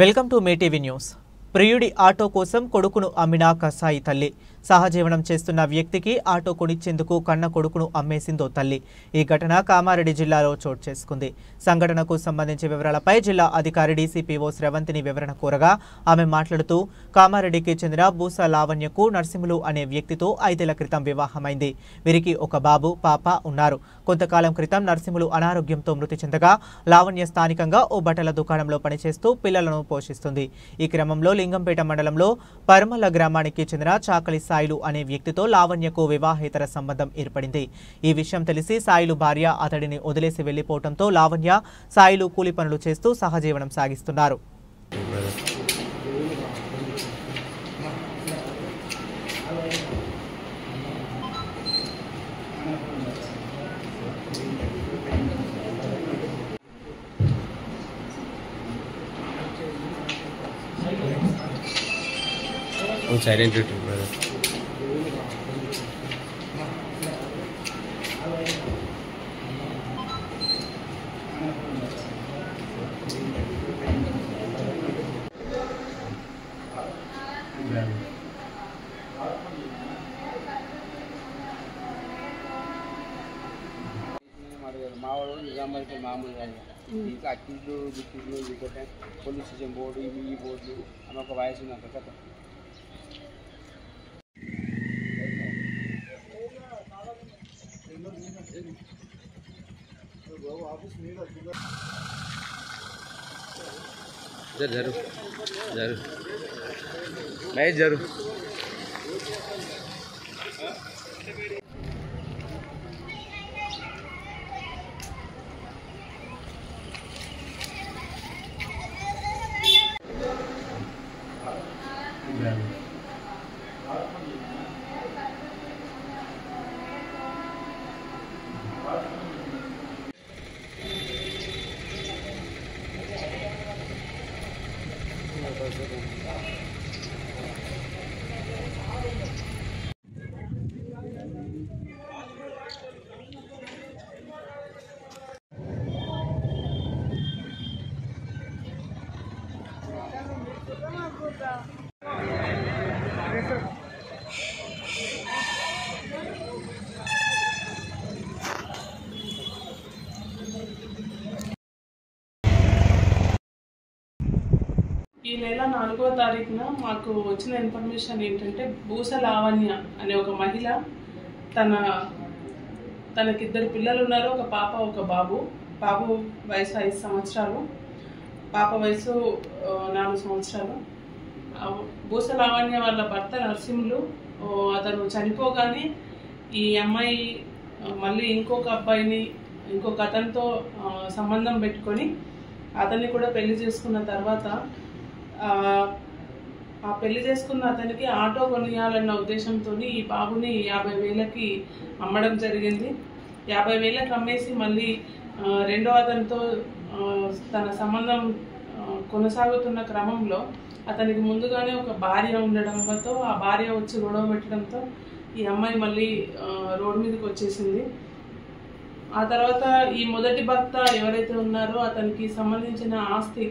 Welcome to my TV news. ప్రియుడి auto కోసం కొడుకును అమ్మిన కసాయి తల్లి. సహజీవనం చేస్తున్న వ్యక్తికి ఆటో కొనిచ్చేందుకు కన్న కొడుకును అమ్మేసిందో తల్లి. ఈ ఘటన కామారెడ్డి జిల్లాలో చోటు చేసుకుంది. సంఘటనకు సంబంధించిన వివరాలపై జిల్లా అధికారి డీసీపీఓ శ్రవంతిని వివరణ కోరగా ఆమె మాట్లాడుతూ, కామారెడ్డికి చెందిన బూస లావణ్యకు నర్సింహులు అనే వ్యక్తితో 5 ఏళ్ల క్రితం వివాహమైంది. వీరికి ఒక బాబు, పాప ఉన్నారు. కొంతకాలం క్రితం నర్సింహులు అనారోగ్యంతో మృతి చెందగా లావణ్య స్థానికంగా ఓ బట్టల దుకాణంలో పనిచేస్తూ పిల్లలను పోషిస్తుంది. ఈ క్రమంలో లింగంపేట మండలంలో పరమల గ్రామానికి చెందిన చాకలి సాయిలు అనే వ్యక్తితో లావణ్యకు వివాహేతర సంబంధం ఏర్పడింది. ఈ విషయం తెలిసి సాయిలు భార్య అతడిని వదిలేసి వెళ్లిపోవడంతో లావణ్య, సాయిలు కూలి పనులు చేస్తూ సహజీవనం సాగిస్తున్నారు. సైలెంట్ మావాడు నిజామాబాద్ మామూలుగా ఇంకా అక్కిళ్ళు దిక్కిళ్ళు ఇంకోటి పోలీస్ స్టేషన్ బోర్డు ఇవి ఈ బోర్డులు అని ఒక వయసు ఉన్నాక కథ జరు మహేష్ జరు ఈ నెల 4వ తారీఖున మాకు వచ్చిన ఇన్ఫర్మేషన్ ఏంటంటే బూస లావణ్య అనే ఒక మహిళ తనకి 2 పిల్లలు ఉన్నారు. ఒక పాప, ఒక బాబు. బాబు వయసు 5 సంవత్సరాలు, పాప వయసు 4 సంవత్సరాలు. బూస లావణ్య వాళ్ళ భర్త నర్సింహులు అతను చనిపోగానే ఈ అమ్మాయి మళ్ళీ ఇంకొక అబ్బాయిని ఇంకొక అతనితో సంబంధం పెట్టుకొని అతన్ని కూడా పెళ్లి చేసుకున్న తర్వాత ఆ పెళ్లి చేసుకున్న అతనికి ఆటో కొనియాలన్న ఉద్దేశంతో ఈ బాబుని 50,000కి అమ్మడం జరిగింది. 50,000కి అమ్మేసి మళ్ళీ రెండో అతనితో తన సంబంధం కొనసాగుతున్న క్రమంలో అతనికి ముందుగానే ఒక భార్య ఉండడంతో ఆ భార్య వచ్చి గొడవ పెట్టడంతో ఈ అమ్మాయి మళ్ళీ రోడ్డు మీదకి వచ్చేసింది. ఆ తర్వాత ఈ మొదటి భర్త ఎవరైతే ఉన్నారో అతనికి సంబంధించిన ఆస్తి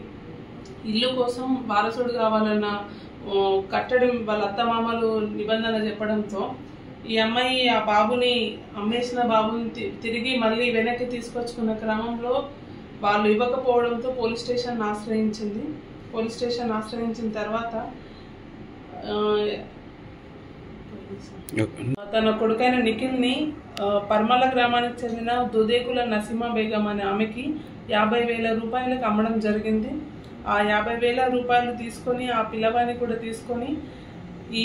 ఇల్లు కోసం వారసుడు కావాలన్న కట్టడం వాళ్ళ అత్తమామలు నిబంధన చెప్పడంతో ఈ అమ్మాయి ఆ బాబుని అమ్మేసిన బాబుని తిరిగి మళ్ళీ వెనక్కి తీసుకొచ్చుకున్న క్రమంలో వాళ్ళు ఇవ్వకపోవడంతో పోలీస్ స్టేషన్ ఆశ్రయించింది. పోలీస్ స్టేషన్ ఆశ్రయించిన తర్వాత తన కొడుకైన నిఖిల్ని పర్మల గ్రామానికి చెందిన దుదేకుల నసీమా బేగం అనే ఆమెకి 50,000 రూపాయలకు అమ్మడం జరిగింది. ఆ 50,000 రూపాయలు తీసుకొని ఆ పిల్లవాడిని కూడా తీసుకొని ఈ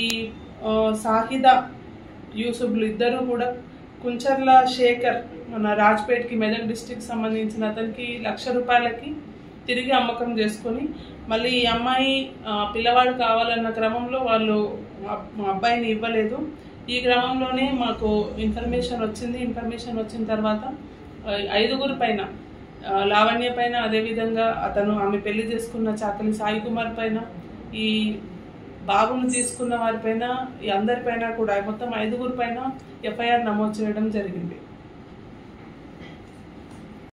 సాహిదా యూసుఫ్లు ఇద్దరు కూడా కుంచర్ల శేఖర్ మన రాజ్పేట్కి మెదక్ డిస్టిక్ సంబంధించిన అతనికి 1,00,000 రూపాయలకి తిరిగి అమ్మకం చేసుకొని మళ్ళీ ఈ అమ్మాయి పిల్లవాడు కావాలన్న క్రమంలో వాళ్ళు అబ్బాయిని ఇవ్వలేదు. ఈ క్రమంలోనే మాకు ఇన్ఫర్మేషన్ వచ్చింది. ఇన్ఫర్మేషన్ వచ్చిన తర్వాత 5 పైన లావణ్య పైన, అదేవిధంగా ఆమె పెళ్లి చేసుకున్న చాకలి సాయి కుమార్ పైన, ఈ బాబును తీసుకున్న వారిపైన, ఈ అందరిపైన కూడా మొత్తం 5 పైన ఎఫ్ఐఆర్ నమోదు చేయడం జరిగింది.